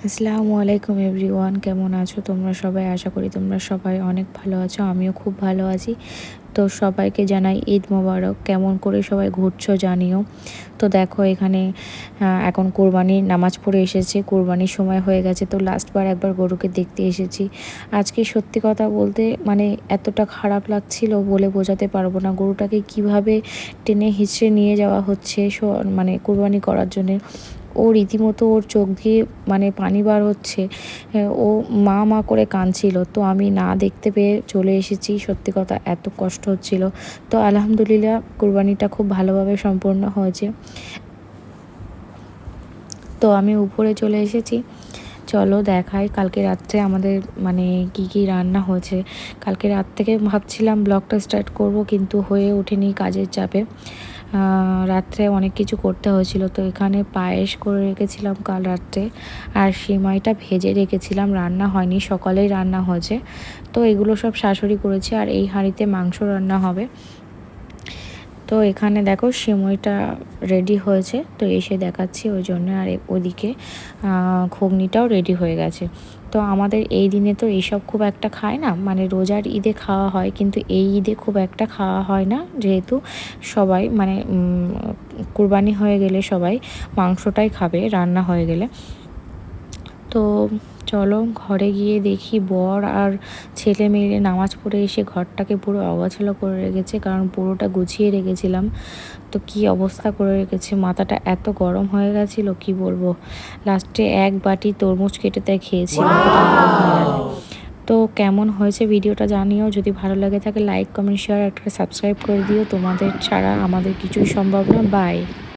আসসালামু আলাইকুম এভরিওয়ান, কেমন আছো তোমরা সবাই? আশা করি তোমরা সবাই অনেক ভালো আছো। আমিও খুব ভালো আছি। তো সবাইকে জানাই ঈদ মোবারক। কেমন করে সবাই ঘুরছো জানিও। তো দেখো এখানে এখন কোরবানির নামাজ পড়ে এসেছে, কোরবানির সময় হয়ে গেছে। তো লাস্টবার একবার গরুকে দেখতে এসেছি। আজকে সত্যি কথা বলতে মানে এতটা খারাপ লাগছিল বলে বোঝাতে পারবো না। গরুটাকে কিভাবে টেনে হিঁচড়ে নিয়ে যাওয়া হচ্ছে মানে কোরবানি করার জন্যে। ও রীতিমতো ওর চোখ দিয়ে মানে পানি বার হচ্ছে। ও মা মা করে কাঁদছিল। তো আমি না দেখতে পেয়ে চলে এসেছি। সত্যি কথা এত কষ্ট হচ্ছিল। তো আলহামদুলিল্লাহ কুরবানিটা খুব ভালোভাবে সম্পন্ন হয়েছে। তো আমি উপরে চলে এসেছি। চলো দেখাই কালকে রাত্রে আমাদের মানে কি কি রান্না হয়েছে। কালকে রাত থেকে ভাবছিলাম ব্লগটা স্টার্ট করব, কিন্তু হয়ে ওঠেনি কাজের চাপে। রাত্রে অনেক কিছু করতে হয়েছিল। তো এখানে পায়েস করে রেখেছিলাম কাল রাত্রে, আর সিমাইটা ভেজে রেখেছিলাম, রান্না হয়নি, সকালেই রান্না হয়েছে। তো এগুলো সব শাশুড়ি করেছে, আর এই হাঁড়িতে মাংস রান্না হবে। তো এখানে দেখো সিমইটা রেডি হয়েছে, তো এসে দেখাচ্ছি ওই জন্য। আর ওদিকে ঘুগনিটাও রেডি হয়ে গেছে। তো আমাদের এই দিনে তো এইসব খুব একটা খায় না, মানে রোজার ঈদে খাওয়া হয় কিন্তু এই ঈদে খুব একটা খাওয়া হয় না, যেহেতু সবাই মানে কুরবানি হয়ে গেলে সবাই মাংসটাই খাবে রান্না হয়ে গেলে। তো চলো ঘরে গিয়ে দেখি বর আর ছেলে মেয়ে নামাজ পড়ে এসে ঘরটাকে পুরো অগোছালো করে রেখেছে, কারণ পুরোটা গুছিয়ে রেখেছিলাম। তো কি অবস্থা করে রেখেছে, মাথাটা এত গরম হয়ে গেছিলো কি বলবো। লাস্টে এক বাটি তরমুজ কেটে তাই খেয়েছি মাথাটা গরম হয়ে গেলে। তো কেমন হয়েছে ভিডিওটা জানিও। যদি ভালো লাগে থাকে লাইক কমেন্ট শেয়ার একটা সাবস্ক্রাইব করে দিও। তোমাদের ছাড়া আমাদের কিছুই সম্ভব না। বাই।